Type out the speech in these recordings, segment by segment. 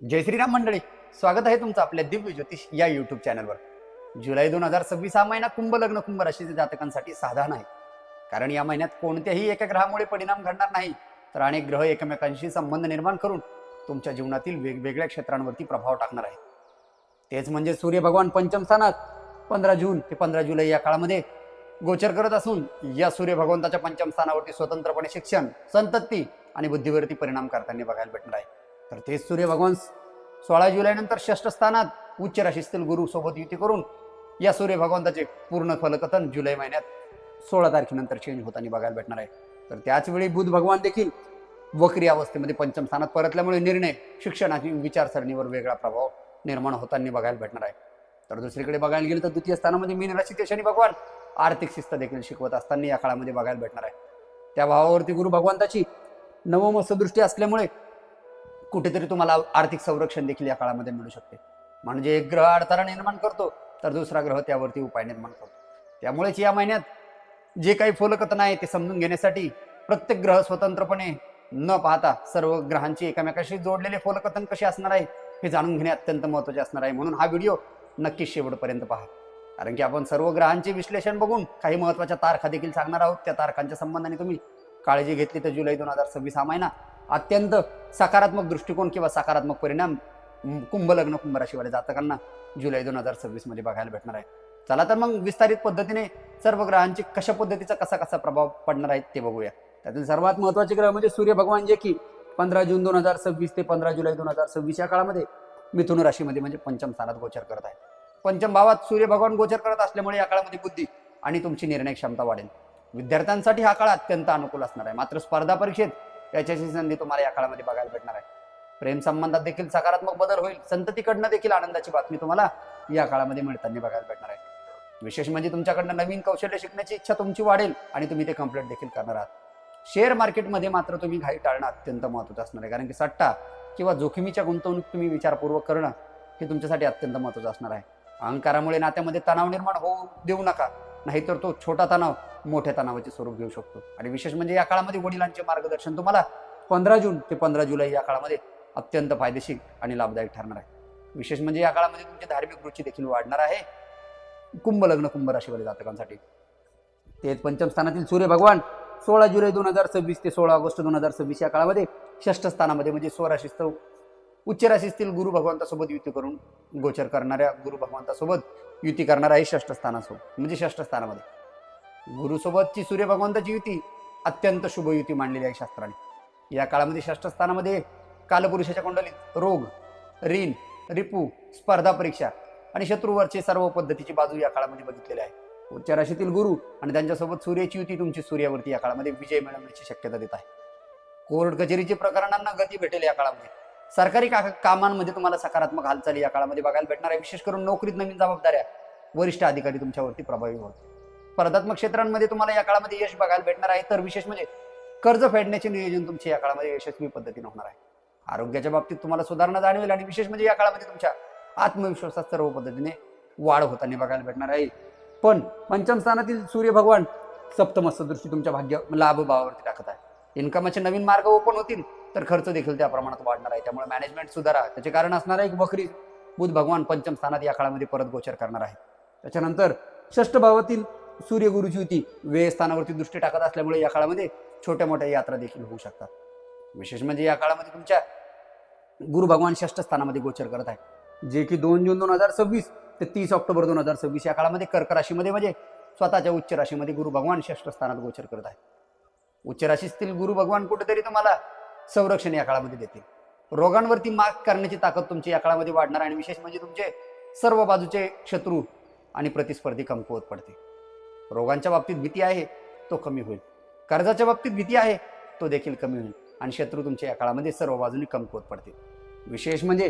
जय श्रीराम मंडळी, स्वागत आहे तुमचं आपल्या दिव्य ज्योतिष या युट्यूब चॅनलवर। जुलै 2026 हा महिना कुंभ लग्न कुंभ राशीच्या जातकांसाठी साधा नाही, कारण या महिन्यात कोणत्याही एका ग्रहामुळे परिणाम घडणार नाही, तर अनेक ग्रह एकमेकांशी संबंध निर्माण करून तुमच्या जीवनातील वेगवेगळ्या क्षेत्रांवरती प्रभाव टाकणार आहे। तेच म्हणजे सूर्य भगवान पंचम स्थानात 15 जून ते 15 जुलै या काळामध्ये गोचर करत असून, या सूर्य भगवंताच्या पंचम स्थानावरती स्वतंत्रपणे शिक्षण, संतती आणि बुद्धीवरती परिणाम करताना बघायला भेटणार आहे। तर तेच सूर्य भगवान 16 जुलै नंतर षष्ठ स्थानात उच्च राशीतील गुरु सोबत युती करून या सूर्य भगवंताचे पूर्ण फलकथन जुलै महिन्यात 16 तारखेनंतर चेंज होताना बघायला भेटणार आहे। तर त्याच वेळी बुध भगवान देखील वक्री अवस्थेमध्ये पंचम स्थानात परतल्यामुळे निर्णय, शिक्षणाची विचारसरणीवर वेगळा प्रभाव निर्माण होताना बघायला भेटणार आहे। तर दुसरीकडे बघायला गेलं तर द्वितीय स्थानामध्ये मीन राशीचे शनी भगवान आर्थिक शिस्त देखील शिकवत असताना या काळामध्ये बघायला भेटणार आहे। त्या भावावरती गुरु भगवंताची नवम दृष्टी असल्यामुळे कुठेतरी तुम्हाला आर्थिक संरक्षण देखील या काळामध्ये मिळू शकते। म्हणजे एक ग्रह अडथळा निर्माण करतो तर दुसरा ग्रह त्यावरती उपाय निर्माण करतो। त्यामुळेच या महिन्यात जे काही फलकथन आहे ते समजून घेण्यासाठी प्रत्येक ग्रह स्वतंत्रपणे न पाहता सर्व ग्रहांची एकमेकाशी जोडलेले फलकथन कसे असणार आहे हे जाणून घेणे अत्यंत महत्त्वाचे असणार आहे। म्हणून हा व्हिडिओ नक्कीच शेवटपर्यंत पहा, कारण की आपण सर्व ग्रहांचे विश्लेषण बघून काही महत्त्वाच्या तारखा देखील सांगणार आहोत। त्या तारखांच्या संबंधाने तुम्ही काळजी घेतली तर जुलै 2026 हा महिना अत्यंत सकारात्मक दृष्टिकोन किंवा सकारात्मक परिणाम कुंभ लग्न कुंभ राशीवाल्या जातकांना जुलै 2026 मध्ये बघायला भेटणार आहे। चला तर मग विस्तारित पद्धतीने सर्व ग्रहांची कशा पद्धतीचा कसा प्रभाव पडणार आहे ते बघूया। त्यातील सर्वात महत्त्वाचे ग्रह म्हणजे सूर्य भगवान, जे की 15 जून 2026 ते 15 जुलै 2026 या काळामध्ये मिथुन राशीमध्ये म्हणजे पंचम स्थानात गोचर करत आहे। पंचम भावात सूर्य भगवान गोचर करत असल्यामुळे या काळामध्ये बुद्धी आणि तुमची निर्णय क्षमता वाढेल। विद्यार्थ्यांसाठी हा काळ अत्यंत अनुकूल असणार आहे। मात्र स्पर्धा परीक्षेत याच्याची संधी तुम्हाला या काळामध्ये बघायला भेटणार आहे। प्रेम संबंधात देखील सकारात्मक बदल होईल। संततीकडनं देखील आनंदाची बातमी तुम्हाला या काळामध्ये मिळताना बघायला भेटणार आहे। विशेष म्हणजे तुमच्याकडनं नवीन कौशल्य शिकण्याची इच्छा तुमची वाढेल आणि तुम्ही ते कंप्लीट देखील करणार आहात। शेअर मार्केटमध्ये मात्र तुम्ही घाई टाळणं अत्यंत महत्त्वाचं असणार आहे, कारण की सट्टा किंवा जोखमीच्या गुंतवणूक तुम्ही विचारपूर्वक करणं हे तुमच्यासाठी अत्यंत महत्त्वाचं असणार आहे। अहंकारामुळे नात्यामध्ये तणाव निर्माण होऊ देऊ नका, नाहीतर तो छोटा तणाव मोठ्या तणावाचे स्वरूप घेऊ शकतो। आणि विशेष म्हणजे या काळामध्ये वडिलांचे मार्गदर्शन तुम्हाला 15 जून ते 15 जुलै या काळामध्ये अत्यंत फायदेशीर आणि लाभदायक ठरणार आहे। विशेष म्हणजे या काळामध्ये तुमची धार्मिक रुची देखील वाढणार आहे कुंभ लग्न कुंभ राशीवाल्या जातकांसाठी। तेच पंचम स्थानातील सूर्य भगवान 16 जुलै 2026 ते 16 ऑगस्ट 2026 या काळामध्ये षष्ठ स्थानामध्ये म्हणजे स्वराशीस्थ उच्च राशीतील गुरु भगवंतासोबत युती करून गोचर करणाऱ्या गुरु भगवंतासोबत युती करणार आहे षष्ठ स्थानासोबत म्हणजे षष्ठ स्थानामध्ये गुरुसोबतची सूर्य भगवंताची युती अत्यंत शुभ युती मानलेली आहे शास्त्राने। या काळामध्ये षष्ठ स्थानामध्ये कालपुरुषाच्या कुंडलीत रोग, ऋण, रिपू, स्पर्धा परीक्षा आणि शत्रूवरचे सर्व पद्धतीची बाजू या काळामध्ये बघितलेली आहे। उच्च राशीतील गुरु आणि त्यांच्यासोबत सूर्याची युती तुमची सूर्यावरती या काळामध्ये विजय मिळवण्याची शक्यता देत आहे। कोर्ट कचेरीचे प्रकरणांना गती भेटेल या काळामध्ये। सरकारी कामांमध्ये तुम्हाला सकारात्मक हालचाली या काळामध्ये बघायला भेटणार आहे। विशेष करून नोकरीत नवीन जबाबदाऱ्या, वरिष्ठ अधिकारी तुमच्यावरती प्रभावी होतील। स्पर्धात्मक क्षेत्रांमध्ये तुम्हाला या काळामध्ये यश बघायला भेटणार आहे। तर विशेष म्हणजे कर्ज फेडण्याचे नियोजन तुमचे या काळामध्ये यशस्वी पद्धतीने होणार आहे। आरोग्याच्या बाबतीत तुम्हाला सुधारणा जाणवेल आणि विशेष म्हणजे या काळामध्ये तुमच्या आत्मविश्वासात सर्व पद्धतीने वाढ होताना बघायला भेटणार आहे। पण पंचम स्थानातील सूर्य भगवान सप्तमस्थ दृष्टी तुमच्या भाग्य लाभ भावावरती टाकत आहे। इन्कमचे नवीन मार्ग ओपन होतील, तर खर्च देखील त्या प्रमाणात वाढणार आहे। त्यामुळे मॅनेजमेंट सुधारा। त्याचे कारण असणार आहे की वक्री बुध भगवान पंचम स्थानात या काळामध्ये परत गोचर करणार आहे। त्याच्यानंतर षष्ठ भावातील सूर्य गुरुची युती व्यय स्थानावरती दृष्टी टाकत असल्यामुळे या काळामध्ये छोट्या मोठ्या यात्रा देखील होऊ शकतात। विशेष म्हणजे या काळामध्ये तुमच्या गुरु भगवान षष्ठ स्थानामध्ये गोचर करत आहे, जे की 2 जून 2026 ते 30 ऑक्टोबर 2026 या काळामध्ये कर्क राशीमध्ये म्हणजे स्वतःच्या उच्च राशीमध्ये गुरु भगवान षष्ठ स्थानात गोचर करत आहे। उच्च राशीतील गुरु भगवान कुठेतरी तुम्हाला संरक्षण या काळामध्ये देतील। रोगांवरती मात करण्याची ताकद तुमची या काळामध्ये वाढणार आणि विशेष म्हणजे तुमचे सर्व बाजूचे शत्रू आणि प्रतिस्पर्धी कमकुवत पडते। रोगांच्या बाबतीत भीती आहे तो कमी होईल, कर्जाच्या बाबतीत भीती आहे तो देखील कमी होईल आणि शत्रू तुमच्या या काळामध्ये सर्व बाजूनी कमकुवत पडतील। विशेष म्हणजे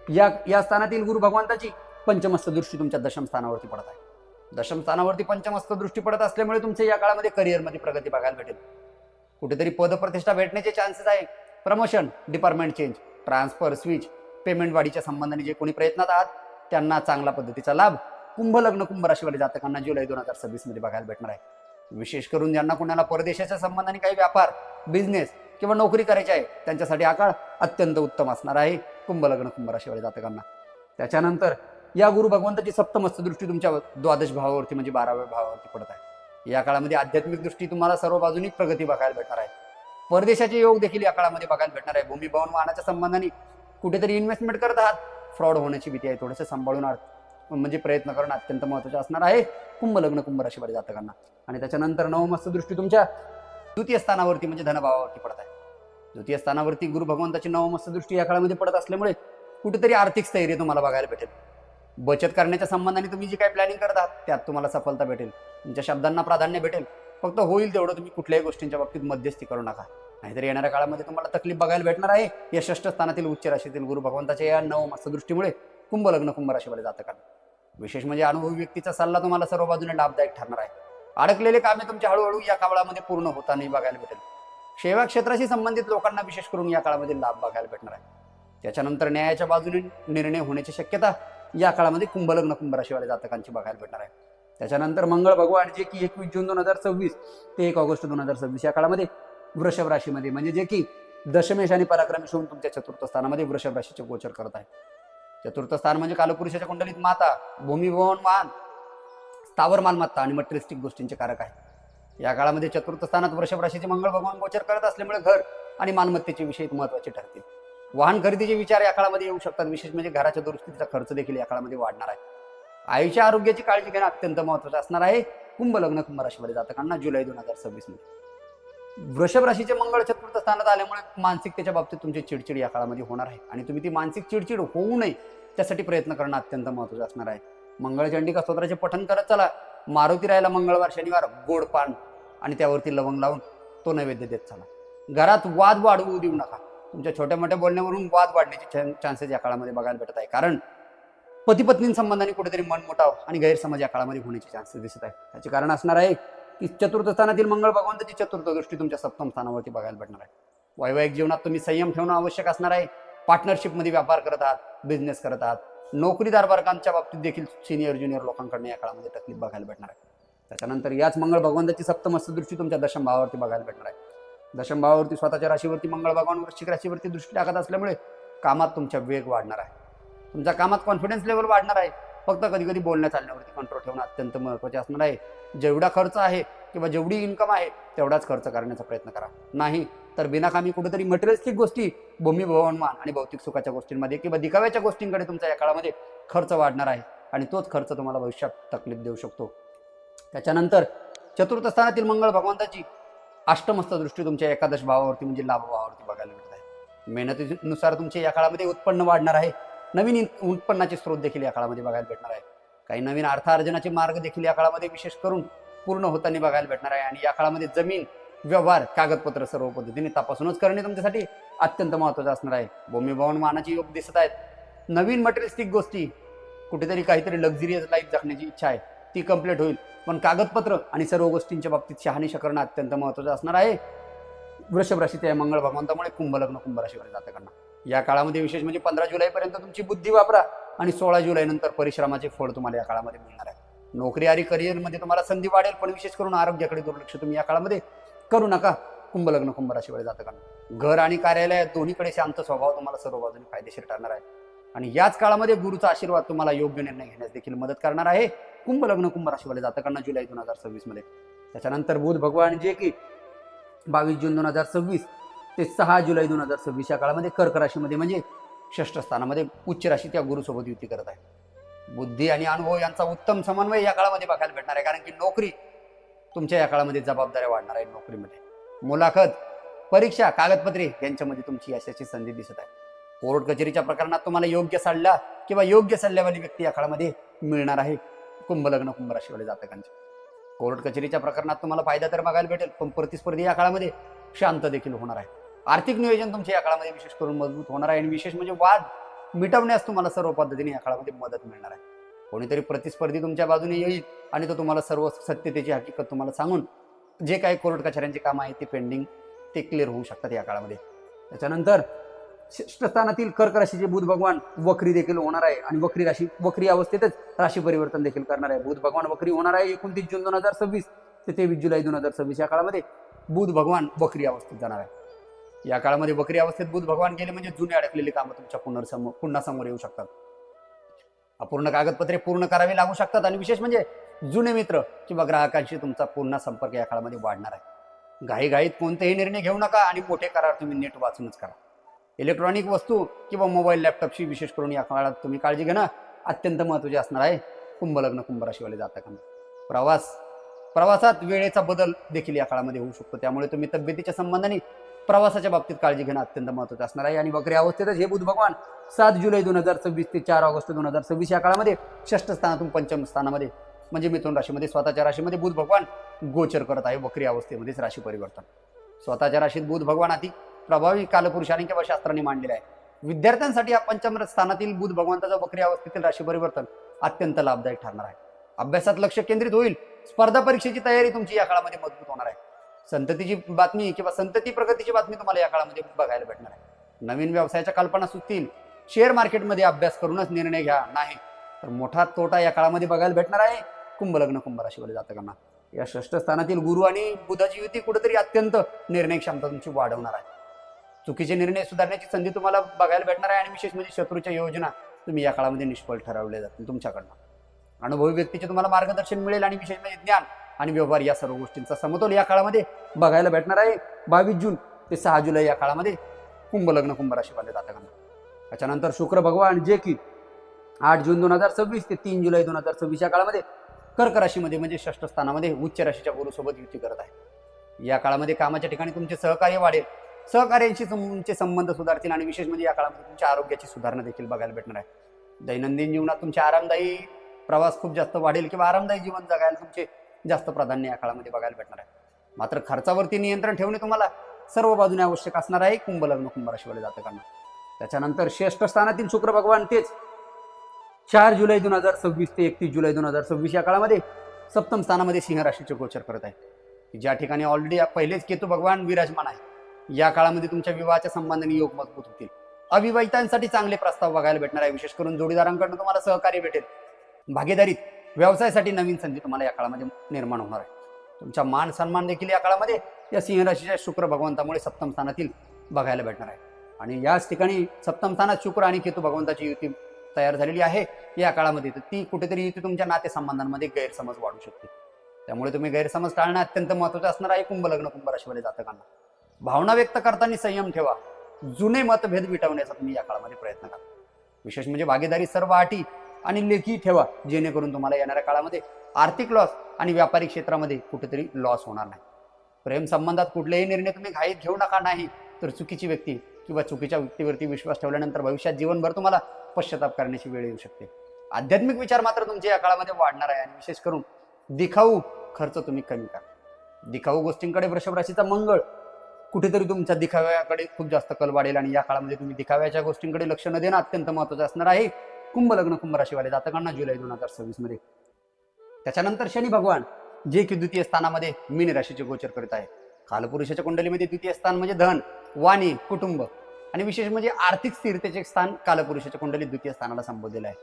या स्थानातील गुरु भगवंताची पंचमस्थ दृष्टी तुमच्या दशम स्थानावरती पडत आहे। दशम स्थानावरती पंचमस्थ दृष्टी पडत असल्यामुळे तुमच्या या काळामध्ये करिअरमध्ये प्रगती बघायला भेटेल। कुठेतरी पदप्रतिष्ठा भेटण्याचे चान्सेस आहे। Promotion, department change, transfer, switch, payment वाढीच्या संबंधाने जे कोणी प्रयत्नात आहात त्यांना चांगला पद्धतीचा लाभ कुंभ लग्न कुंभ राशीवाल्या जातकांना जुलै 2026 मध्ये बघायला भेटणार आहे। विशेष करून ज्यांना कोणाला परदेशाच्या संबंधाने काही व्यापार, बिझनेस किंवा नोकरी करायची आहे त्यांच्यासाठी हा काळ अत्यंत उत्तम असणार आहे कुंभ लग्न कुंभ राशीवाल्या जातकांना. त्याच्यानंतर या गुरु भगवंताची सप्तमस्त दृष्टी तुमच्या द्वादश भावावरती म्हणजे 12व्या भावावरती पडत आहे. या काळामध्ये आध्यात्मिक दृष्टी तुम्हाला सर्व बाजूनी प्रगती बघायला भेटणार आहे. परदेशाचे योग देखील या काळामध्ये बघायला भेटणार आहे. भूमी भवन वाहनाच्या संबंधाने कुठेतरी इन्व्हेस्टमेंट करत आहात, फ्रॉड होण्याची भीती आहे, थोडंसं सांभाळून म्हणजे प्रयत्न करणं अत्यंत महत्त्वाचं असणार आहे कुंभ लग्न कुंभ राशीवाल्या जातकांना. आणि त्याच्यानंतर नवमस्त दृष्टी तुमच्या द्वितीय स्थानावरती म्हणजे धनभावावरती पडत आहे. द्वितीय स्थानावरती गुरु भगवंताची नवमस्त दृष्टी या काळामध्ये पडत असल्यामुळे कुठेतरी आर्थिक स्थैर्य तुम्हाला बघायला भेटेल. बचत करण्याच्या संबंधाने तुम्ही जी काही प्लॅनिंग करत आहात त्यात तुम्हाला सफलता भेटेल. तुमच्या शब्दांना प्राधान्य भेटेल. फक्त होईल तेवढं तुम्ही कुठल्याही गोष्टींच्या बाबतीत मध्यस्थी करू नका, नाहीतर येणाऱ्या काळामध्ये तुम्हाला तकलीफ बघायला भेटणार आहे. या षष्ठ स्थानातील उच्च राशीतील गुरु भगवंताच्या या नवमस्त दृष्टीमुळे कुंभ लग्न कुंभ राशीवाले जातकांना. विशेष म्हणजे अनुभवी व्यक्तीचा सल्ला तुम्हाला सर्व बाजूने लाभदायक ठरणार आहे. अडकलेले कामे तुमच्या हळूहळू या काळामध्ये पूर्ण होताना बघायला भेटेल. सेवा क्षेत्राशी संबंधित लोकांना विशेष करून या काळामध्ये लाभ बघायला भेटणार आहे. त्याच्यानंतर न्यायाच्या बाजूने निर्णय होण्याची शक्यता या काळामध्ये कुंभ लग्न कुंभ राशीवाल्या जातकांची बघायला भेटणार आहे. त्याच्यानंतर मंगळ भगवान जे की 21 जून 2026 ते 1 ऑगस्ट 2026 या काळामध्ये वृषभ राशीमध्ये म्हणजे जे की दशमेश आणि पराक्रमेश होऊन तुमच्या चतुर्थ स्थानामध्ये वृषभ राशीचे गोचर करत आहे. चतुर्थ स्थान म्हणजे कालपुरुषाच्या कुंडलीत माता, भूमी भवन वाहन, स्थावर मालमत्ता आणि मटेरियलिस्टिक गोष्टींचे कारक आहे. या काळामध्ये चतुर्थ स्थानात वृषभ राशीचे मंगळ भगवान गोचर करत असल्यामुळे घर आणि मालमत्तेचे विषय महत्त्वाचे ठरतील. वाहन खरेदीचे विचार या काळामध्ये येऊ शकतात. विशेष म्हणजे घराच्या दुरुस्तीचा खर्च देखील या काळामध्ये वाढणार आहे. आईच्या आरोग्याची काळजी घेणं अत्यंत महत्त्वाचं असणार आहे कुंभ लग्न कुंभ राशीमध्ये जातकांना जुलै 2026 मध्ये. वृषभ राशीचे मंगळ चतुर्थ स्थानात आल्यामुळे मानसिकतेच्या बाबतीत तुमची चिडचिड या काळामध्ये होणार आहे आणि तुम्ही ती मानसिक चिडचिड होऊ नये त्यासाठी प्रयत्न करणं अत्यंत महत्त्वाचं असणार आहे. मंगळ चंडिका स्तोत्राचे पठण करत चला. मारुती रायाला मंगळवार शनिवार गोड पान आणि त्यावरती लवंग लावून तो नैवेद्य देत चला. घरात वाद वाढवू देऊ नका. तुमच्या छोट्या मोठ्या बोलण्यावरून वाद वाढण्याचे चान्सेस या काळामध्ये बघायला भेटत आहे. कारण पती पत्नी संबंधाने कुठेतरी मनमोटाव आणि गैरसमज या काळामध्ये होण्याचे चान्सेस दिसत आहे. त्याचे कारण असणार आहे की चतुर्थ स्थानातील मंगळ भगवंताची चतुर्थ दृष्टी तुमच्या सप्तम स्थानावरती बघायला भेटणार आहे. वैवाहिक जीवनात तुम्ही संयम ठेवणं आवश्यक असणार आहे. पार्टनरशिपमध्ये व्यापार करत आहात, बिझनेस करत आहात, नोकरीदार वर्गांच्या बाबतीत देखील सिनियर ज्युनियर लोकांकडून या काळामध्ये तकलीफ बघायला भेटणार आहे. त्याच्यानंतर याच मंगळ भगवंताची सप्तमस्त दृष्टी तुमच्या दशम भावावरती बघायला भेटणार आहे. दशम भावावरती स्वतःच्या राशीवरती मंगळ भगवान वृश्चिक राशीवरती दृष्टी टाकत असल्यामुळे कामात तुमच्या वेग वाढणार आहे. तुमच्या कामात कॉन्फिडन्स लेवल वाढणार आहे. फक्त कधी कधी बोलण्या चालण्यावरती कंट्रोल ठेवणं अत्यंत महत्त्वाचे असणार आहे. जेवढा खर्च आहे किंवा जेवढी इन्कम आहे तेवढाच खर्च करण्याचा प्रयत्न करा. नाही तर बिनाकामी कुठेतरी मटेरियलिस्टिक गोष्टी, भूमी भवनमान आणि भौतिक सुखाच्या गोष्टींमध्ये किंवा दिखाव्याच्या गोष्टींकडे तुमचा या काळामध्ये खर्च वाढणार आहे आणि तोच खर्च तुम्हाला भविष्यात तकलीफ देऊ शकतो. त्याच्यानंतर चतुर्थ स्थानातील मंगळ भगवंताची अष्टमस्त दृष्टी तुमच्या एकादश भावावरती म्हणजे लाभ भावावरती बघायला मिळत आहे. मेहनतीनुसार तुमचे या काळामध्ये उत्पन्न वाढणार आहे. नवीन उत्पन्नाचे स्रोत देखील या काळामध्ये बघायला भेटणार आहे. काही नवीन अर्थार्जनाचे मार्ग देखील या काळामध्ये विशेष करून पूर्ण होताना बघायला भेटणार आहे. आणि या काळामध्ये जमीन व्यवहार कागदपत्र सर्व पद्धतीने तपासूनच करणे तुमच्यासाठी अत्यंत महत्त्वाचं असणार आहे. भूमी भवन मानाचे योग दिसत आहेत. नवीन मटेरियलिस्टिक गोष्टी, कुठेतरी काहीतरी लक्झरियस लाईफ जगण्याची इच्छा आहे ती कंप्लीट होईल. पण कागदपत्र आणि सर्व गोष्टींच्या बाबतीत शहानिशा करणं अत्यंत महत्त्वाचं असणार आहे वृषभ राशीच्या मंगळ भगवंतामुळे कुंभ लग्न कुंभ राशीवर जातकांना. या काळामध्ये विशेष म्हणजे 15 जुलैपर्यंत तुमची बुद्धी वापरा आणि 16 जुलै नंतर परिश्रमाचे फळ तुम्हाला या काळामध्ये मिळणार आहे. नोकरी आणि करिअरमध्ये तुम्हाला संधी वाढेल, पण विशेष करून आरोग्याकडे दुर्लक्ष तुम्ही या काळामध्ये करू नका कुंभ लग्न कुंभ राशीवर जातकांना. घर आणि कार्यालयात दोन्हीकडे शांत स्वभाव तुम्हाला सर्व बाजूने फायदेशीर ठरणार आहे आणि याच काळामध्ये गुरुचा आशीर्वाद तुम्हाला योग्य निर्णय घेण्यास देखील मदत करणार आहे कुंभ लग्न कुंभ राशीवाले जातकांना जुलै 2026 मध्ये. त्याच्यानंतर बुध भगवान जे की 22 जून 2026 ते 6 जुलै 2026 या काळामध्ये कर्क राशीमध्ये म्हणजे षष्ठ स्थानामध्ये उच्च राशी त्या गुरुसोबत युती करत आहे. बुद्धी आणि अनुभव यांचा उत्तम समन्वय या काळामध्ये बघायला भेटणार आहे. कारण की नोकरी तुमच्या या काळामध्ये जबाबदाऱ्या वाढणार आहे. नोकरीमध्ये मुलाखत, परीक्षा, कागदपत्रे यांच्यामध्ये तुमची यशाची संधी दिसत आहे. कोर्ट कचेरीच्या प्रकरणात तुम्हाला योग्य सल्ला किंवा योग्य सल्ल्यावाली व्यक्ती या काळामध्ये मिळणार आहे कुंभ लग्न कुंभ राशीवाले जातकांचे. कोर्ट कचेरीच्या प्रकरणात तुम्हाला फायदा तर बघायला भेटेल, पण प्रतिस्पर्धी या काळामध्ये शांत देखील होणार आहे. आर्थिक नियोजन तुमच्या या काळामध्ये विशेष करून मजबूत होणार आहे आणि विशेष म्हणजे वाद मिटवण्यास तुम्हाला सर्व पद्धतीने या काळामध्ये मदत मिळणार आहे. कोणीतरी प्रतिस्पर्धी तुमच्या बाजूने येईल आणि तो तुम्हाला सर्व सत्यतेची हकीकत तुम्हाला सांगून जे काही कोर्ट कचेऱ्यांचे काम आहे ते पेंडिंग ते क्लिअर होऊ शकतात या काळामध्ये. त्याच्यानंतर षष्ठ स्थानातील कर्क राशीचे बुध भगवान वक्री देखील होणार आहे आणि वक्री अवस्थेतच राशी परिवर्तन देखील करणार आहे. बुध भगवान वक्री होणार आहे 29 जून 2026 ते 23 जुलै 2026 या काळामध्ये बुध भगवान वक्री अवस्थेत जाणार आहे. या काळामध्ये वक्री अवस्थेत बुध भगवान गेले म्हणजे जुने अडकलेली कामं तुमच्या पुन्हा समोर येऊ शकतात. अपूर्ण कागदपत्रे पूर्ण करावी लागू शकतात आणि विशेष म्हणजे जुने मित्र किंवा ग्राहकांशी तुमचा पुन्हा संपर्क या काळामध्ये वाढणार आहे. घाईघाईत कोणतेही निर्णय घेऊ नका आणि मोठे करार तुम्ही नीट वाचूनच करा. इलेक्ट्रॉनिक वस्तू किंवा मोबाईल लॅपटॉपची विशेष करून या काळात तुम्ही काळजी घेणं अत्यंत महत्त्वाचे असणार आहे. कुंभ लग्न कुंभ राशीवाले जातकांना प्रवासात वेळेचा बदल देखील या काळामध्ये होऊ शकतो. त्यामुळे तुम्ही तब्येतीच्या संबंधाने प्रवासाच्या बाबतीत काळजी घेणं अत्यंत महत्त्वाचं असणार आहे. आणि वक्री अवस्थेतच हे बुध भगवान 7 जुलै 2026 ते 4 ऑगस्ट 2026 या काळामध्ये षष्ठ स्थानातून पंचम स्थानामध्ये म्हणजे मिथुन राशीमध्ये स्वतःच्या राशीमध्ये बुध भगवान गोचर करत आहे. वक्री अवस्थेमध्येच राशी परिवर्तन. स्वतःच्या राशीत बुध भगवान अति प्रभावी कालपुरुषाने किंवा शास्त्राने मांडलेला आहे. विद्यार्थ्यांसाठी या पंचम स्थानातील बुध भगवंताचा वक्री अवस्थेतील राशी परिवर्तन अत्यंत लाभदायक ठरणार आहे. अभ्यासात लक्ष केंद्रित होईल. स्पर्धा परीक्षेची तयारी तुमची या काळामध्ये मजबूत होणार आहे. संततीची बातमी किंवा संतती प्रगतीची बातमी तुम्हाला या काळामध्ये बघायला भेटणार आहे. नवीन व्यवसायाच्या कल्पना सुचतील. शेअर मार्केटमध्ये अभ्यास करूनच निर्णय घ्या, नाही तर मोठा तोटा या काळामध्ये बघायला भेटणार आहे. कुंभ लग्न कुंभ राशीवाले जातकांना या षष्ठ स्थानातील गुरु आणि बुधाची युती कुठेतरी अत्यंत निर्णय क्षमता तुमची वाढवणार आहे. चुकीचे निर्णय सुधारण्याची संधी तुम्हाला बघायला भेटणार आहे आणि विशेष म्हणजे शत्रूच्या योजना तुम्ही या काळामध्ये निष्फळ ठरवल्या जातील तुमच्याकडनं. अनुभवी व्यक्तीचे तुम्हाला मार्गदर्शन मिळेल आणि विशेष म्हणजे ज्ञान आणि व्यवहार या सर्व गोष्टींचा समतोल या काळामध्ये बघायला भेटणार आहे. 22 जून ते 6 जुलै या काळामध्ये कुंभ लग्न कुंभ राशीवाले जातकांना. त्याच्यानंतर शुक्र भगवान जे की 8 जून 2026 ते 3 जुलै 2026 या काळामध्ये कर्क राशीमध्ये म्हणजे षष्ठ स्थानामध्ये उच्च राशीच्या गुरुसोबत युती करत आहे. या काळामध्ये कामाच्या ठिकाणी तुमचे सहकार्य वाढेल. सहकार्यांशी तुमचे संबंध सुधारतील आणि विशेष म्हणजे या काळामध्ये तुमच्या आरोग्याची सुधारणा देखील बघायला भेटणार आहे. दैनंदिन जीवनात तुमच्या आरामदायी प्रवास खूप जास्त वाढेल किंवा आरामदायी जीवन जगायला तुमचे जास्त प्राधान्य या काळामध्ये बघायला भेटणार आहे. मात्र खर्चावरती नियंत्रण ठेवणे तुम्हाला सर्व बाजूने आवश्यक असणार आहे. कुंभ लग्न कुंभ राशीवाले जातकांना. त्याच्यानंतर षष्ठ स्थानातील शुक्र भगवान तेच 4 जुलै 2026 ते 31 जुलै 2026 या काळामध्ये सप्तम स्थानामध्ये सिंह राशीचे गोचर करत आहे. ज्या ठिकाणी ऑलरेडी पहिलेच केतू भगवान विराजमान आहे. या काळामध्ये तुमच्या विवाहाच्या संबंधाने योग मजबूत होतील. अविवाहितांसाठी चांगले प्रस्ताव बघायला भेटणार आहे. विशेष करून जोडीदारांकडून तुम्हाला सहकार्य भेटेल. भागीदारीत व्यवसायासाठी नवीन संधी तुम्हाला या काळामध्ये निर्माण होणार आहे. तुमचा मान सन्मान देखील या काळामध्ये या सिंह राशीच्या शुक्र भगवंतामुळे सप्तम स्थानातील बघायला भेटणार आहे. आणि याच ठिकाणी सप्तम स्थानात शुक्र आणि केतू भगवंताची युती तयार झालेली आहे या काळामध्ये. तर ती कुठेतरी युती तुमच्या नातेसंबंधांमध्ये गैरसमज वाढू शकते. त्यामुळे तुम्ही गैरसमज टाळणं अत्यंत महत्त्वाचं असणार आहे. कुंभ लग्न कुंभ राशीवाले जातकांना. भावना व्यक्त करताना संयम ठेवा. जुने मतभेद मिटवण्याचा तुम्ही या काळामध्ये प्रयत्न करा. विशेष म्हणजे भागीदारी सर्व अटी आणि लेखी ठेवा, जेणेकरून तुम्हाला येणाऱ्या काळामध्ये आर्थिक लॉस आणि व्यापारिक क्षेत्रामध्ये कुठेतरी लॉस होणार नाही. प्रेम संबंधात कुठलेही निर्णय तुम्ही घाईत घेऊ नका, नाही तर चुकीची व्यक्ती किंवा चुकीच्या व्यक्तीवरती विश्वास ठेवल्यानंतर भविष्यात जीवनभर तुम्हाला पश्चाताप करण्याची वेळ येऊ शकते. आध्यात्मिक विचार मात्र तुमच्या या काळामध्ये वाढणार आहे आणि विशेष करून दिखाऊ खर्च तुम्ही कमी करा. दिखाऊ गोष्टींकडे वृषभ राशीचा मंगळ कुठेतरी तुमच्या दिखाव्याकडे खूप जास्त कल वाढेल आणि या काळामध्ये तुम्ही दिखाव्याच्या गोष्टींकडे लक्ष न देणं अत्यंत महत्त्वाचं असणार आहे. कुंभ लग्न कुंभ राशीवाले जातकांना जुलै 2026 मध्ये. त्याच्यानंतर शनी भगवान जे की द्वितीय स्थानामध्ये मीन राशीचे गोचर करत आहे. कालपुरुषाच्या कुंडलीमध्ये द्वितीय स्थान म्हणजे धन, वाणी, कुटुंब आणि विशेष म्हणजे आर्थिक स्थिरतेचे स्थान कालपुरुषाच्या कुंडलीत द्वितीय स्थानाला संबोधलेलं आहे.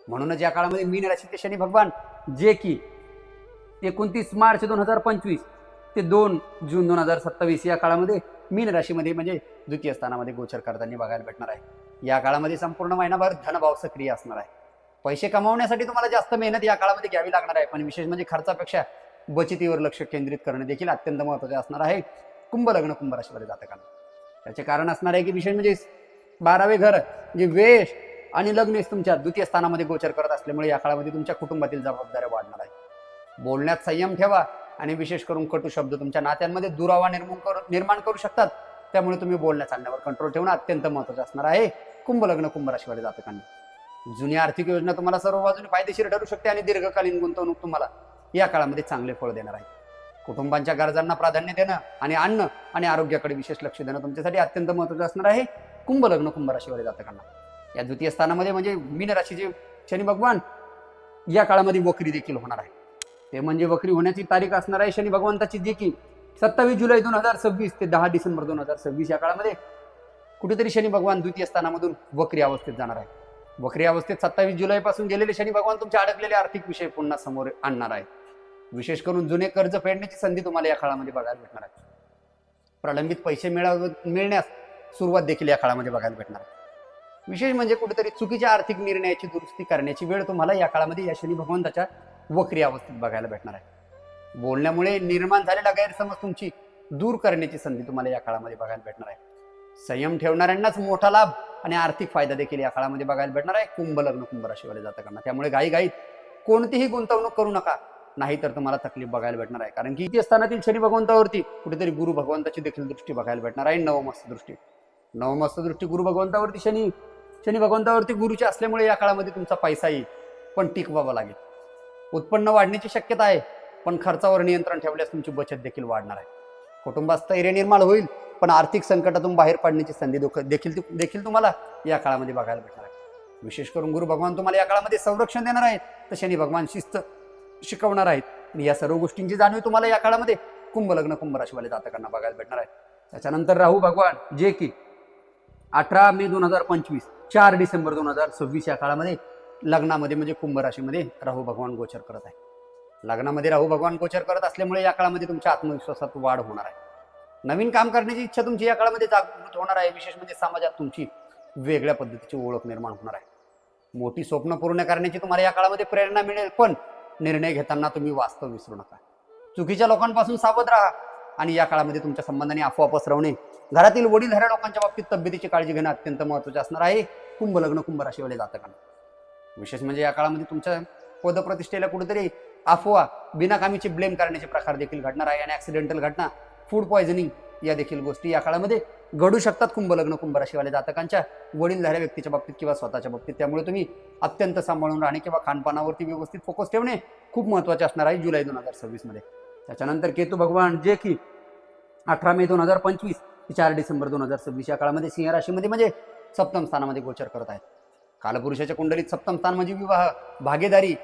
म्हणूनच या काळामध्ये मीन राशीचे शनी भगवान जे की 29 मार्च 2025 ते 2 जून 2027 या काळामध्ये मीन राशीमध्ये म्हणजे द्वितीय स्थानामध्ये गोचर करताना बघायला भेटणार आहे. या काळामध्ये संपूर्ण महिनाभर धनभाव सक्रिय असणार आहे. पैसे कमावण्यासाठी तुम्हाला जास्त मेहनत या काळामध्ये घ्यावी लागणार आहे, पण विशेष म्हणजे खर्चापेक्षा बचतीवर लक्ष केंद्रित करणे देखील अत्यंत महत्त्वाचे असणार आहे. कुंभ लग्न कुंभ राशीमध्ये जातकांना. त्याचे कारण असणार आहे की विशेष म्हणजे 12वे घर जे वेश आणि लग्न तुमच्या द्वितीय स्थानामध्ये गोचर करत असल्यामुळे या काळामध्ये तुमच्या कुटुंबातील जबाबदाऱ्या वाढणार आहे. बोलण्यात संयम ठेवा आणि विशेष करून कटू शब्द तुमच्या नात्यांमध्ये दुरावा निर्माण करू शकतात. त्यामुळे तुम्ही बोलण्या चालण्यावर कंट्रोल ठेवणं अत्यंत महत्त्वाचं असणार आहे. कुंभ लग्न कुंभ राशीवाले जातकांना. जुनी आर्थिक योजना तुम्हाला सर्व बाजूने फायदेशीर ठरू शकते आणि दीर्घकालीन गुंतवणूक तुम्हाला या काळामध्ये चांगले फळ देणार आहे. कुटुंबांच्या गरजांना प्राधान्य देणं आणि अन्न आणि आरोग्याकडे विशेष लक्ष देणं तुमच्यासाठी अत्यंत महत्त्वाचं असणार आहे. कुंभ लग्न कुंभ राशीवाले जातकांना. या द्वितीय स्थानामध्ये म्हणजे मीन राशीचे शनी भगवान या काळामध्ये वक्री देखील होणार आहे. ते म्हणजे वक्री होण्याची तारीख असणार आहे शनी भगवंताची जी की 27 जुलै 2026 ते 10 डिसेंबर 2026 या काळामध्ये कुठेतरी शनी भगवान द्वितीय स्थानामधून वक्री अवस्थेत जाणार आहे. वक्री अवस्थेत 27 जुलैपासून गेलेले शनी भगवान तुमच्या अडकलेले आर्थिक विषय पुन्हा समोर आणणार आहे. विशेष करून जुने कर्ज फेडण्याची संधी तुम्हाला या काळामध्ये बघायला भेटणार आहे. प्रलंबित पैसे मिळण्यास सुरुवात देखील या काळामध्ये बघायला भेटणार आहे. विशेष म्हणजे कुठेतरी चुकीच्या आर्थिक निर्णयाची दुरुस्ती करण्याची वेळ तुम्हाला या काळामध्ये या शनी भगवंताच्या वक्री अवस्थेत बघायला भेटणार आहे. बोलण्यामुळे निर्माण झालेला गैरसमज तुमची दूर करण्याची संधी तुम्हाला या काळामध्ये बघायला भेटणार आहे. संयम ठेवणाऱ्यांनाच मोठा लाभ आणि आर्थिक फायदा देखील या काळामध्ये बघायला भेटणार आहे कुंभ लग्न कुंभ राशीवाले जातकांना. त्यामुळे घाईघाईत कोणतीही गुंतवणूक करू नका, नाहीतर तुम्हाला तकलीफ बघायला भेटणार आहे. कारण की इथे स्थानातील शनी भगवंतावरती कुठेतरी गुरु भगवंताची देखील दृष्टी बघायला भेटणार आहे. नवमस्त दृष्टी गुरु भगवंतावरती शनी भगवंतावरती गुरुची असल्यामुळे या काळामध्ये तुमचा पैसा येईल, पण टिकवावा लागेल. उत्पन्न वाढण्याची शक्यता आहे, पण खर्चावर नियंत्रण ठेवल्यास तुमची बचत देखील वाढणार आहे. कुटुंबात स्थैर्य निर्माण होईल, पण आर्थिक संकटातून बाहेर पडण्याची संधी देखील तुम्हाला या काळामध्ये बघायला भेटणार आहे. विशेष करून गुरु भगवान तुम्हाला या काळामध्ये संरक्षण देणार आहेत, तर शनी भगवान शिस्त शिकवणार आहेत. आणि या सर्व गोष्टींची जाणीव तुम्हाला या काळामध्ये कुंभ लग्न कुंभ राशीवाले जातकांना बघायला भेटणार आहे. त्याच्यानंतर राहू भगवान जे की 18 मे 2025 4 डिसेंबर 2026 या काळामध्ये लग्नामध्ये म्हणजे कुंभ राशीमध्ये राहू भगवान गोचर करत आहे. लग्नामध्ये राहू भगवान गोचर करत असल्यामुळे या काळामध्ये तुमच्या आत्मविश्वासात वाढ होणार आहे. नवीन काम करण्याची इच्छा तुमची या काळामध्ये जागृत होणार आहे. विशेष म्हणजे समाजात तुमची वेगळ्या पद्धतीची ओळख निर्माण होणार आहे. मोठी स्वप्न पूर्ण करण्याची तुम्हाला या काळामध्ये प्रेरणा मिळेल, पण निर्णय घेताना तुम्ही वास्तव विसरू नका. चुकीच्या लोकांपासून सावध राहा. आणि या काळामध्ये तुमच्या संबंधाने अफवा पसरवणे, घरातील वडीलधाऱ्या लोकांच्या बाबतीत तब्येतीची काळजी घेणं अत्यंत महत्त्वाचे असणार आहे कुंभ लग्न कुंभ राशीवाले जातकांना. विशेष म्हणजे या काळामध्ये तुमच्या पदप्रतिष्ठेला कुठेतरी अफवा, बिनाकामीची ब्लेम करण्याचे प्रकार देखील घडणार आहे. आणि ऍक्सिडेंटल घटना, फूड पॉयझनिंग या देखील गोष्टी या काळामध्ये घडू शकतात कुंभ लग्न कुंभ राशीवाले जातकांच्या वडीलधाऱ्या व्यक्तीच्या बाबतीत किंवा स्वतःच्या बाबतीत. त्यामुळे तुम्ही अत्यंत सांभाळून राहणे किंवा खानपानावरती व्यवस्थित फोकस ठेवणे खूप महत्त्वाचे असणार आहे जुलै 2026 मध्ये. त्याच्यानंतर केतू भगवान जे की 18 मे 2025 ते 4 डिसेंबर 2026 या काळामध्ये सिंह राशीमध्ये म्हणजे सप्तम स्थानामध्ये गोचर करत आहेत. कालपुरुषाच्या कुंडलीत सप्तम स्थान म्हणजे विवाह, भागीदारी,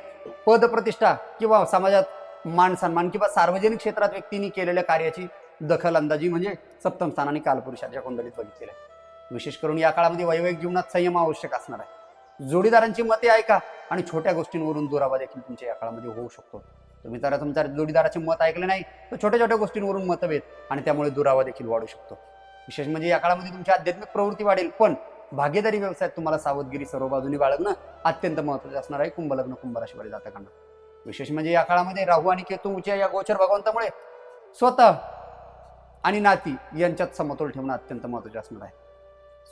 पद प्रतिष्ठा किंवा समाजात मान सन्मान किंवा सार्वजनिक क्षेत्रात व्यक्तींनी केलेल्या कार्याची दखल अंदाजी म्हणजे सप्तम स्थानाने कालपुरुषाच्या कुंडलीत बघितलेलं आहे. विशेष करून या काळामध्ये वैवाहिक जीवनात संयम आवश्यक असणार आहे. जोडीदारांची मते ऐका आणि छोट्या गोष्टींवरून दुरावा देखील तुमच्या या काळामध्ये होऊ शकतो. तुम्ही तर तुमच्या जोडीदाराचे मत ऐकले नाही तर छोट्या छोट्या गोष्टींवरून मतभेद आणि त्यामुळे दुरावा देखील वाढू शकतो. विशेष म्हणजे या काळामध्ये तुमची आध्यात्मिक प्रवृत्ती वाढेल, पण भागीदारी व्यवसायात तुम्हाला सावधगिरी सर्व बाजूनी बाळगणं अत्यंत महत्त्वाचे असणार आहे कुंभ लग्न कुंभ राशीवाले जातकांना. विशेष म्हणजे या काळामध्ये राहू आणि केतूच्या या गोचर भगवंतामुळे स्वतः आणि नाती यांच्यात समतोल ठेवणं अत्यंत महत्त्वाचे असणार आहे.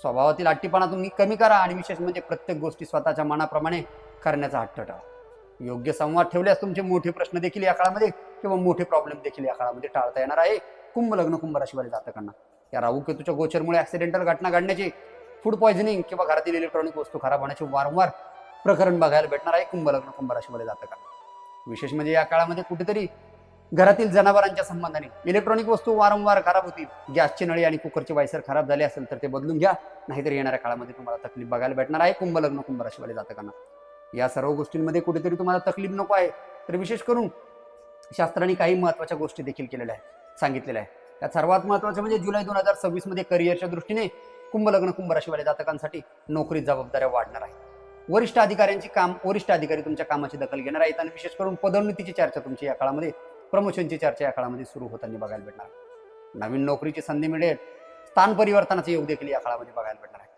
स्वभावातील हट्टीपणा तुम्ही कमी करा आणि विशेष म्हणजे प्रत्येक गोष्टी स्वतःच्या मनाप्रमाणे करण्याचा हट्ट टाळा. योग्य संवाद ठेवल्यास तुमचे मोठे प्रश्न देखील या काळामध्ये किंवा मोठे प्रॉब्लेम देखील या काळामध्ये टाळता येणार आहे कुंभ लग्न कुंभ राशीवाले जातकांना. या राहू केतूच्या गोचरमुळे ऍक्सिडेंटल घटना घडण्याची, फूड पॉयझनिंग किंवा घरातील इलेक्ट्रॉनिक वस्तू खराब होण्याचे वारंवार प्रकरण बघायला भेटणार आहे कुंभ लग्न कुंभ राशीवाले जातकांना. विशेष म्हणजे या काळामध्ये कुठेतरी घरातील जनावरांच्या संबंधाने इलेक्ट्रॉनिक वस्तू वारंवार खराब होतील. गॅसची नळी आणि कुकरची वायसर खराब झाली असेल तर ते बदलून घ्या, नाहीतर येणाऱ्या काळामध्ये तुम्हाला तकलीफ बघायला भेटणार आहे कुंभ लग्न कुंभ राशीवाले जातकांना. या सर्व गोष्टींमध्ये कुठेतरी तुम्हाला तकलीफ नको आहे, तर विशेष करून शास्त्राने काही महत्त्वाच्या गोष्टी देखील केलेल्या आहेत, सांगितलेल्या आहेत. त्यात सर्वात महत्त्वाचं म्हणजे जुलै 2026 मध्ये करिअरच्या दृष्टीने कुंभ लग्न कुंभ राशीवाले जातकांसाठी नोकरीत जबाबदाऱ्या वाढणार आहेत. वरिष्ठ अधिकारी तुमच्या कामाची दखल घेणार आहेत आणि विशेष करून पदोन्नतीची चर्चा तुमची या काळामध्ये, प्रमोशनची चर्चा या काळामध्ये सुरू होताना बघायला भेटणार. नवीन नोकरीची संधी मिळेल, स्थान परिवर्तनाचे योग देखील या काळामध्ये बघायला भेटणार आहे.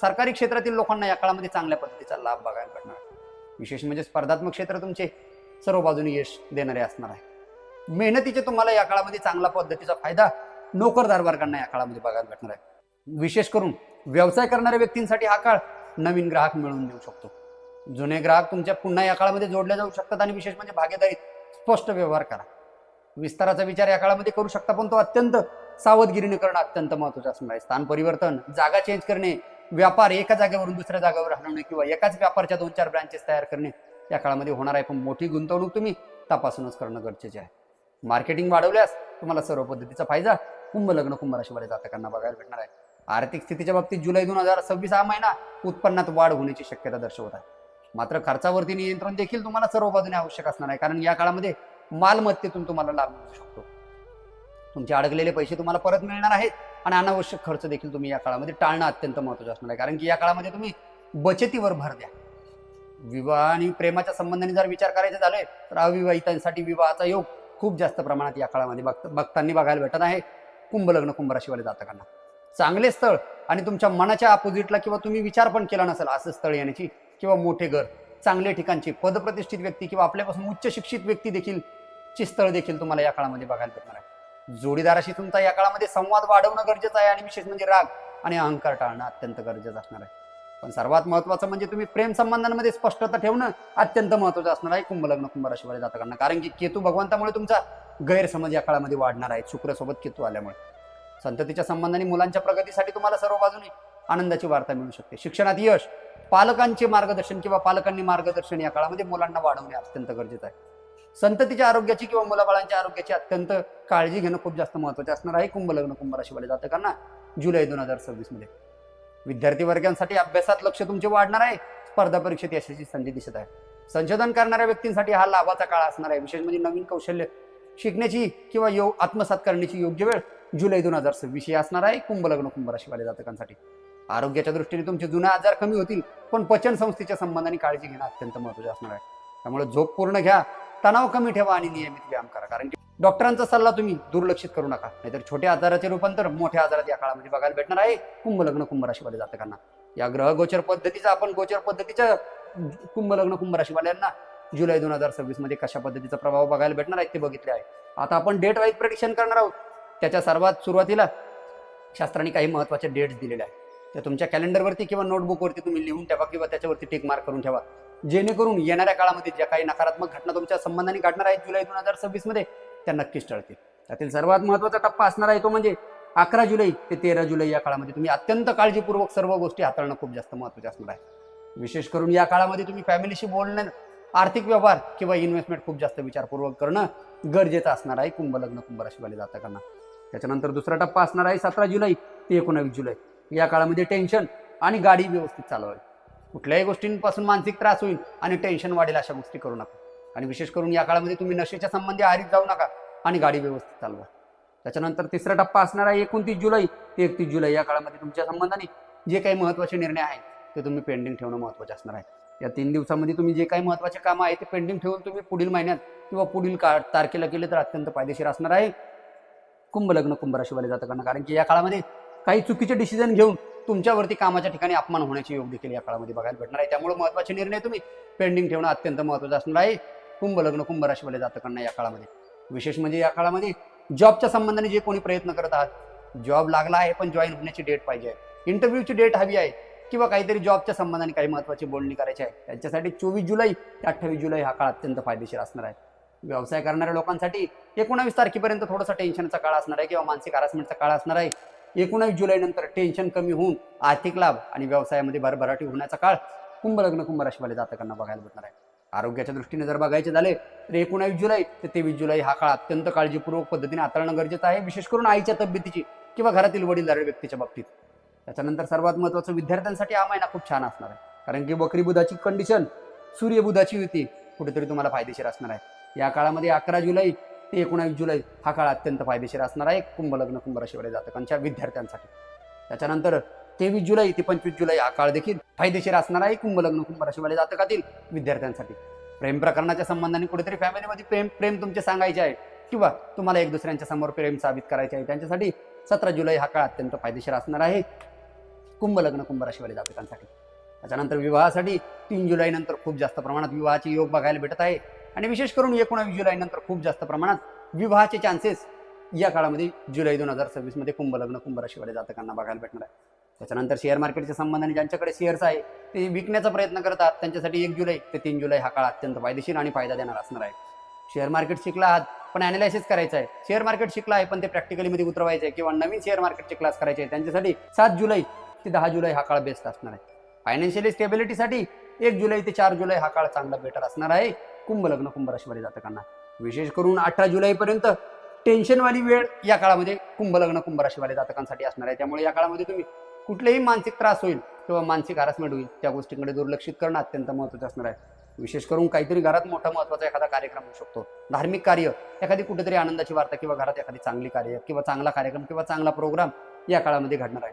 सरकारी क्षेत्रातील लोकांना या काळामध्ये चांगल्या पद्धतीचा लाभ बघायला भेटणार आहे. विशेष म्हणजे स्पर्धात्मक क्षेत्र तुमचे सर्व बाजूने यश देणारे असणार आहे. मेहनतीचे तुम्हाला या काळामध्ये चांगला पद्धतीचा फायदा नोकरदार वर्गांना या काळामध्ये बघायला भेटणार आहे. विशेष करून व्यवसाय करणाऱ्या व्यक्तींसाठी हा काळ नवीन ग्राहक मिळवून देऊ शकतो. जुने ग्राहक तुमच्या पुन्हा या काळामध्ये जोडले जाऊ शकतात आणि विशेष म्हणजे भागीदारीत स्पष्ट व्यवहार करा. विस्ताराचा विचार या काळामध्ये करू शकता, पण तो अत्यंत सावधगिरीने करणं अत्यंत महत्त्वाचं असणार आहे. स्थान परिवर्तन, जागा चेंज करणे, व्यापार एका जागेवरून दुसऱ्या जागेवर हलवणे किंवा एकाच व्यापारच्या 2-4 ब्रँचेस तयार करणे या काळामध्ये होणार आहे. पण मोठी गुंतवणूक तुम्ही तपासूनच करणं गरजेचे आहे. मार्केटिंग वाढवल्यास तुम्हाला सर्व पद्धतीचा फायदा कुंभ लग्न कुंभ राशीवाले जातकांना बघायला भेटणार आहे. आर्थिक स्थितीच्या बाबतीत जुलै 2026 हा महिना उत्पन्नात वाढ होण्याची शक्यता दर्शवत आहे. मात्र खर्चावरती नियंत्रण देखील तुम्हाला सर्व बाजूने आवश्यक असणार आहे, कारण या काळामध्ये मालमत्तेतून तुम्हाला लाभ मिळू शकतो. तुमचे अडकलेले पैसे तुम्हाला परत मिळणार आहेत आणि अनावश्यक खर्च देखील तुम्ही या काळामध्ये टाळणं अत्यंत महत्त्वाचं असणार आहे, कारण की या काळामध्ये तुम्ही बचतीवर भर द्या. विवाह आणि प्रेमाच्या संबंधाने जर विचार करायचे झाले तर अविवाहितांसाठी विवाहाचा योग खूप जास्त प्रमाणात या काळामध्ये बघताना बघायला भेटत आहे. कुंभ लग्न कुंभ राशीवाले जातकांना. चांगले स्थळ आणि तुमच्या मनाच्या अपोजिटला किंवा तुम्ही विचार पण केला नसेल असं स्थळ येण्याची, किंवा मोठे घर, चांगले ठिकाणची पदप्रतिष्ठित व्यक्ती किंवा आपल्यापासून उच्च शिक्षित व्यक्ती देखील ची स्थळ देखील तुम्हाला या काळामध्ये बघायला भेटणार आहे. जोडीदाराशी तुमचा या काळामध्ये संवाद वाढवणं गरजेचं आहे आणि विशेष म्हणजे राग आणि अहंकार टाळणं अत्यंत गरजेचं असणार आहे. पण सर्वात महत्वाचं म्हणजे तुम्ही प्रेम संबंधांमध्ये स्पष्टता ठेवणं अत्यंत महत्वाचं असणार आहे कुंभ लग्न कुंभ राशीवाले जातकांना. कारण की केतू भगवंतामुळे तुमचा गैरसमज या काळामध्ये वाढणार आहे. शुक्रसोबत केतू आल्यामुळे संततीच्या संबंधाने मुलांच्या प्रगतीसाठी तुम्हाला सर्व बाजूने आनंदाची वार्ता मिळू शकते. शिक्षणात यश, पालकांचे मार्गदर्शन किंवा पालकांनी मार्गदर्शन या काळामध्ये मुलांना वाढवणे अत्यंत गरजेचं आहे. संततीच्या आरोग्याची किंवा मुलाबाळांच्या आरोग्याची अत्यंत काळजी घेणं खूप जास्त महत्वाचे असणार आहे कुंभ लग्न कुंभ राशीवाले जातकांना जुलै 2026 मध्ये. विद्यार्थी वर्गांसाठी अभ्यासात लक्ष तुमचे वाढणार आहे. स्पर्धा परीक्षेत यशाची संधी दिसत आहे. संशोधन करणाऱ्या व्यक्तींसाठी हा लाभाचा काळ असणार आहे. विशेष म्हणजे नवीन कौशल्य शिकण्याची किंवा आत्मसात करण्याची योग्य वेळ जुलै 2026 ही असणार आहे कुंभ लग्न कुंभ राशीवाले जातकांसाठी. आरोग्याच्या दृष्टीने तुमचे जुने आजार कमी होतील, पण पचन संस्थेच्या संबंधाने काळजी घेणं अत्यंत महत्त्वाचे असणार आहे. त्यामुळे झोप पूर्ण घ्या, तणाव कमी ठेवा आणि नियमित व्यायाम करा. कारण की डॉक्टरांचा सल्ला तुम्ही दुर्लक्षित करू नका, नाहीतर छोट्या आजाराचे रूपांतर मोठ्या आजारात या काळामध्ये बघायला भेटणार आहे कुंभ लग्न कुंभ राशीवाले जातकांना. या ग्रह गोचर पद्धतीचा आपण गोचर पद्धतीच्या कुंभ लग्न कुंभ राशीवाल्यांना जुलै 2026 मध्ये कशा पद्धतीचा प्रभाव बघायला भेटणार आहे ते बघितले आहे. आता आपण डेट वाईज प्रेडिक्शन करणार आहोत. त्याच्या सर्वात सुरुवातीला शास्त्राने काही महत्त्वाचे डेट्स दिलेले आहेत. ते तुमच्या कॅलेंडरवरती किंवा नोटबुकवरती तुम्ही लिहून ठेवा किंवा त्याच्यावरती टिक मार्क करून ठेवा, जेणेकरून येणाऱ्या काळामध्ये ज्या काही नकारात्मक घटना तुमच्या संबंधाने घडणार आहेत जुलै 2026 मध्ये त्या नक्कीच टळतील. त्यातील सर्वात महत्त्वाचा टप्पा असणार आहे तो म्हणजे 11 जुलै ते 13 जुलै या काळामध्ये तुम्ही अत्यंत काळजीपूर्वक सर्व गोष्टी हाताळणं खूप जास्त महत्त्वाचे असणार आहे. विशेष करून या काळामध्ये तुम्ही फॅमिलीशी बोलणं, आर्थिक व्यवहार किंवा इन्व्हेस्टमेंट खूप जास्त विचारपूर्वक करणं गरजेचं असणार आहे कुंभ लग्न कुंभ राशीवाले जातकांना. त्याच्यानंतर दुसरा टप्पा असणार आहे 17 जुलै ते 19 जुलै. या काळामध्ये टेन्शन आणि गाडी व्यवस्थित चालवावी. कुठल्याही गोष्टींपासून मानसिक त्रास होईल आणि टेन्शन वाढेल अशा गोष्टी करू नका. आणि विशेष करून या काळामध्ये तुम्ही नशेच्या संबंधी आहारीत जाऊ नका आणि गाडी व्यवस्थित चालवा. त्याच्यानंतर तिसरा टप्पा असणार आहे 29 जुलै ते 31 जुलै. या काळामध्ये तुमच्या संबंधाने जे काही महत्त्वाचे निर्णय आहेत ते तुम्ही पेंडिंग ठेवणं महत्त्वाचे असणार आहे. या 3 दिवसामध्ये तुम्ही जे काही महत्त्वाचे कामं आहे ते पेंडिंग ठेवून तुम्ही पुढील महिन्यात किंवा पुढील तारखेला केले तर अत्यंत फायदेशीर असणार आहे कुंभ लग्न कुंभ राशीवाले जातकांना. कारण की या काळामध्ये काही चुकीचे डिसिजन घेऊन तुमच्यावरती कामाच्या ठिकाणी अपमान होण्याचे योग देखील या काळामध्ये बघायला भेटणार आहे. त्यामुळे महत्त्वाचे निर्णय तुम्ही पेंडिंग ठेवणं अत्यंत महत्त्वाचं असणार आहे कुंभ लग्न कुंभ राशीवाले जातकांना या काळामध्ये. विशेष म्हणजे या काळामध्ये जॉबच्या संबंधाने जे कोणी प्रयत्न करत आहात, जॉब लागला आहे पण जॉईन होण्याची डेट पाहिजे आहे, इंटरव्ह्यूची डेट हवी आहे किंवा काहीतरी जॉबच्या संबंधाने काही महत्त्वाची बोलणी करायची आहे, त्यांच्यासाठी 24 जुलै ते 28 जुलै हा काळ अत्यंत फायदेशीर असणार आहे. व्यवसाय करणाऱ्या लोकांसाठी 19 तारखेपर्यंत थोडासा टेन्शनचा काळ असणार आहे किंवा मानसिक हरासमेंटचा काळ असणार आहे. 19 जुलै नंतर टेन्शन कमी होऊन आर्थिक लाभ आणि व्यवसायामध्ये भरभराटी होण्याचा काळ कुंभ लग्न कुंभ राशीवाले जातकांना बघायला भेटणार आहे. आरोग्याच्या दृष्टीने जर बघायचे झाले तर 19 जुलै ते 23 जुलै हा काळ अत्यंत काळजीपूर्वक पद्धतीने हाताळणं गरजेचं आहे, विशेष करून आईच्या तब्येतीची किंवा घरातील वडीलधारी व्यक्तीच्या बाबतीत. त्याच्यानंतर सर्वात महत्त्वाचं विद्यार्थ्यांसाठी हा महिना खूप छान असणार आहे. कारण की वक्री बुधाची कंडिशन, सूर्य बुधाची युती कुठेतरी तुम्हाला फायदेशीर असणार आहे. या काळामध्ये 11 जुलै ते 19 जुलै हा काळ अत्यंत फायदेशीर असणार आहे कुंभ लग्न कुंभ राशीवाले जातकांच्या विद्यार्थ्यांसाठी. त्याच्यानंतर 23 जुलै ते 25 जुलै हा काळ देखील फायदेशीर असणार आहे कुंभ लग्न कुंभ राशीवाले जातकातील विद्यार्थ्यांसाठी. प्रेम प्रकरणाच्या संबंधाने कुठेतरी फॅमिलीमध्ये प्रेम तुमचे सांगायचे आहे किंवा तुम्हाला एक दुसऱ्यांच्या समोर प्रेम साबित करायचे आहे, त्यांच्यासाठी 17 जुलै हा काळ अत्यंत फायदेशीर असणार आहे कुंभ लग्न कुंभ राशीवाले जातकांसाठी. त्याच्यानंतर विवाहासाठी 3 जुलै नंतर खूप जास्त प्रमाणात विवाहाचे योग बघायला भेटत आहे आणि विशेष करून 19 जुलै नंतर खूप जास्त प्रमाणात विवाहाचे चान्सेस या काळामध्ये जुलै 2026 मध्ये कुंभ लग्न कुंभ राशीवाले जातकांना बघायला भेटणार आहे. त्याच्यानंतर शेअर मार्केटच्या संबंधाने ज्यांच्याकडे शेअर्स आहे ते विकण्याचा प्रयत्न करतात, त्यांच्यासाठी 1 जुलै ते 3 जुलै हा काळ अत्यंत फायदेशीर आणि फायदा देणार असणार आहे. शेअर मार्केट शिकला आहात पण अॅनालायसिस करायचं आहे, शेअर मार्केट शिकला आहे पण ते प्रॅक्टिकलीमध्ये उतरवायचं आहे किंवा नवीन शेअर मार्केटचे क्लास करायचे आहे, त्यांच्यासाठी 7 जुलै ते 10 जुलै हा काळ बेस्ट असणार आहे. फायनान्शियली स्टेबिलिटीसाठी 1 जुलै ते 4 जुलै हा काळ चांगला बेटर असणार आहे कुंभ लग्न कुंभ राशीवाले जातकांना. विशेष करून 18 जुलैपर्यंत टेन्शनवाली वेळ या काळामध्ये कुंभ लग्न कुंभ राशीवाले जातकांसाठी असणार आहे. त्यामुळे या काळामध्ये तुम्ही कुठलेही मानसिक त्रास होईल किंवा मानसिक हरासमेंट होईल त्या गोष्टींकडे दुर्लक्षित करणं अत्यंत महत्त्वाचं असणार आहे. विशेष करून काहीतरी घरात मोठा महत्त्वाचा एखादा कार्यक्रम होऊ शकतो, धार्मिक कार्य, एखादी कुठेतरी आनंदाची वार्ता किंवा घरात एखादी चांगली कार्य किंवा चांगला कार्यक्रम किंवा चांगला प्रोग्राम या काळामध्ये घडणार आहे.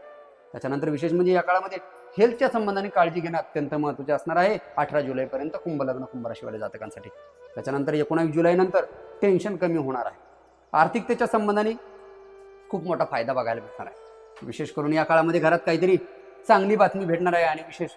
त्याच्यानंतर विशेष म्हणजे या काळामध्ये हेल्थच्या संबंधाने काळजी घेणं अत्यंत महत्त्वाचे असणार आहे 18 जुलैपर्यंत कुंभ लग्न कुंभ राशीवाले जातकांसाठी. त्याच्यानंतर 19 जुलै नंतर टेन्शन कमी होणार आहे. आर्थिकतेच्या संबंधाने खूप मोठा फायदा बघायला भेटणार आहे. विशेष करून या काळामध्ये घरात काहीतरी चांगली बातमी भेटणार आहे आणि विशेष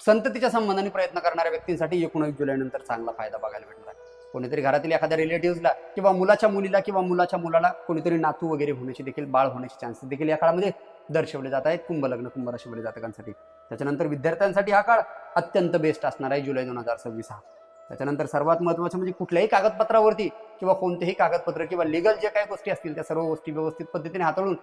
संततीच्या संबंधाने प्रयत्न करणाऱ्या व्यक्तींसाठी 19 जुलैनंतर चांगला फायदा बघायला भेटणार आहे. कोणीतरी घरातील एखाद्या रिलेटिव्हला किंवा मुलाच्या मुलीला किंवा मुलाच्या मुलाला कोणीतरी नातू वगैरे होण्याची देखील, बाळ होण्याचे चान्सेस देखील या काळामध्ये दर्शवले जात आहेत कुंभ लग्न कुंभ राशीवरील जातकांसाठी. त्याच्यानंतर विद्यार्थ्यांसाठी हा काळ अत्यंत बेस्ट असणार आहे जुलै 2026 हा. त्याच्यानंतर सर्वात महत्त्वाचं म्हणजे कुठल्याही कागदपत्रावरती किंवा कोणतेही कागदपत्र किंवा लिगल जे काही गोष्टी असतील त्या सर्व गोष्टी व्यवस्थित पद्धतीने हाताळून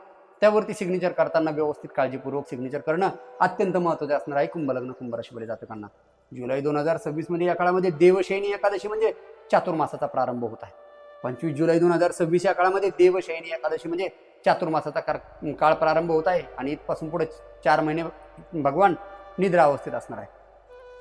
त्यावरती सिग्नेचर करताना व्यवस्थित काळजीपूर्वक सिग्नेचर करणं अत्यंत महत्त्वाचं असणार आहे कुंभ लग्न कुंभ राशीवरील जातकांना. जुलै 2026 मध्ये या काळामध्ये देवशयनी एकादशी म्हणजे चातुर्मासाचा प्रारंभ होत आहे. 25 जुलै 2026 या काळामध्ये देवशयनी एकादशी म्हणजे चातुर्मासाचा काळ प्रारंभ होत आहे आणि इथपासून पुढे 4 महिने भगवान निद्रा अवस्थेत असणार आहे.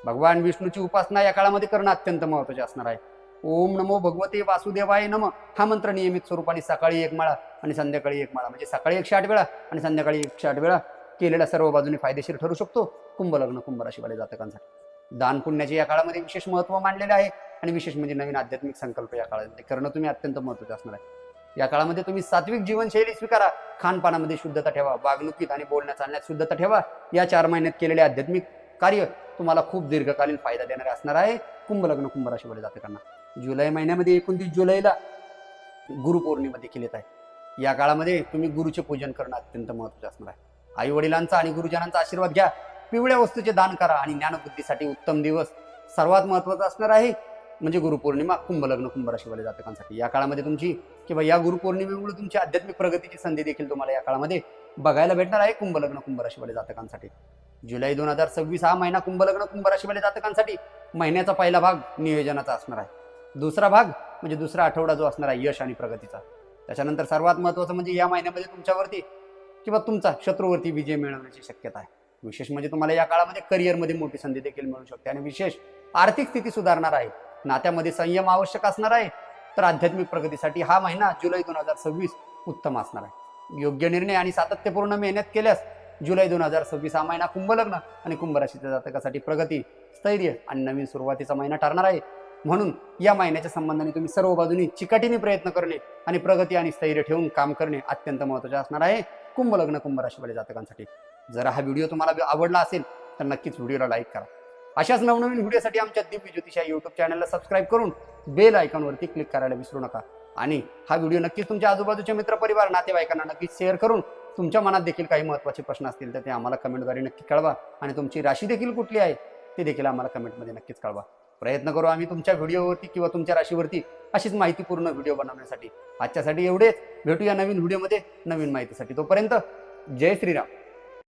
भगवान विष्णूची उपासना या काळामध्ये करणं अत्यंत महत्त्वाचे असणार आहे. ओम नमो भगवते वासुदेवाय नमः हा मंत्र नियमित स्वरूपाने सकाळी 1 माळा आणि संध्याकाळी 1 माळा म्हणजे सकाळी 108 वेळा आणि संध्याकाळी 108 वेळा केलेला सर्व बाजूने फायदेशीर ठरू शकतो कुंभ लग्न कुंभ राशीवाले जातकांसाठी. दान पुण्याचे या काळामध्ये विशेष महत्त्व मानलेले आहे आणि विशेष म्हणजे नवीन आध्यात्मिक संकल्प या काळामध्ये करणं तुम्ही अत्यंत महत्त्वाचं असणार आहे. या काळामध्ये तुम्ही सात्विक जीवनशैली स्वीकारा, खानपानामध्ये शुद्धता ठेवा, वागणुकीत आणि बोलण्या चालण्यात शुद्धता ठेवा. या 4 महिन्यात केलेले आध्यात्मिक कार्य तुम्हाला खूप दीर्घकालीन फायदा देणारे असणार आहे कुंभ लग्न कुंभ राशीवाले जातकांना. जुलै महिन्यामध्ये 29 जुलैला गुरुपौर्णिमा देखील येत आहे. या काळामध्ये तुम्ही गुरुचे पूजन करणं अत्यंत महत्त्वाचे असणार आहे. आई वडिलांचा आणि गुरुजनांचा आशीर्वाद घ्या, पिवळ्या वस्तूचे दान करा आणि ज्ञानबुद्धीसाठी उत्तम दिवस सर्वात महत्त्वाचा असणार आहे म्हणजे गुरुपौर्णिमा कुंभ लग्न कुंभ राशीवाले जातकांसाठी. या काळामध्ये तुमची किंवा या गुरुपौर्णिमेमुळे तुमची आध्यात्मिक प्रगतीची संधी देखील तुम्हाला या काळामध्ये बघायला भेटणार आहे कुंभ लग्न कुंभ राशीवाले जातकांसाठी. जुलै 2026 हा महिना कुंभ लग्न कुंभ राशीवाले जातकांसाठी महिन्याचा पहिला भाग नियोजनाचा असणार आहे. दुसरा भाग म्हणजे दुसरा आठवडा जो असणार आहे यश आणि प्रगतीचा. त्याच्यानंतर सर्वात महत्त्वाचं म्हणजे या महिन्यामध्ये तुमच्यावरती किंवा तुमचा शत्रूवरती विजय मिळवण्याची शक्यता आहे. विशेष म्हणजे तुम्हाला या काळामध्ये करिअरमध्ये मोठी संधी देखील मिळू शकते आणि विशेष आर्थिक स्थिती सुधारणार आहे. नात्यामध्ये संयम आवश्यक असणार आहे. तर आध्यात्मिक प्रगतीसाठी हा महिना जुलै 2026 उत्तम असणार आहे. योग्य निर्णय आणि सातत्यपूर्ण मेहनत केल्यास जुलै 2026 हा महिना कुंभ लग्न आणि कुंभ राशीच्या जातकासाठी प्रगती, स्थैर्य आणि नवीन सुरुवातीचा महिना ठरणार आहे. म्हणून या महिन्याच्या संबंधाने तुम्ही सर्व बाजूनी चिकाटीने प्रयत्न करणे आणि प्रगती आणि स्थैर्य ठेवून काम करणे अत्यंत महत्त्वाचे असणार आहे कुंभ लग्न कुंभ राशीवाले जातकांसाठी. जर हा व्हिडिओ तुम्हाला आवडला असेल तर नक्कीच व्हिडिओला लाईक करा. अशाच नवनवीन व्हिडिओसाठी आमच्या दिव्य ज्योतिष या यूट्यूब चॅनलला सबस्क्राईब करून बेल आयकॉनवरती क्लिक करायला विसरू नका. आणि हा व्हिडिओ नक्कीच तुमच्या आजूबाजूच्या मित्रपरिवार नातेवाईकांना नक्कीच शेअर करून तुमच्या मनात देखील काही महत्त्वाचे प्रश्न असतील तर ते आम्हाला कमेंटद्वारे नक्की कळवा आणि तुमची राशी देखील कुठली आहे ते देखील आम्हाला कमेंटमध्ये नक्कीच कळवा. प्रयत्न करू आम्ही तुमच्या व्हिडिओवरती किंवा तुमच्या राशीवरती अशीच माहितीपूर्ण व्हिडिओ बनवण्यासाठी. आजच्यासाठी एवढेच. भेटूया नवीन व्हिडिओमध्ये नवीन माहितीसाठी. तोपर्यंत जय श्रीराम.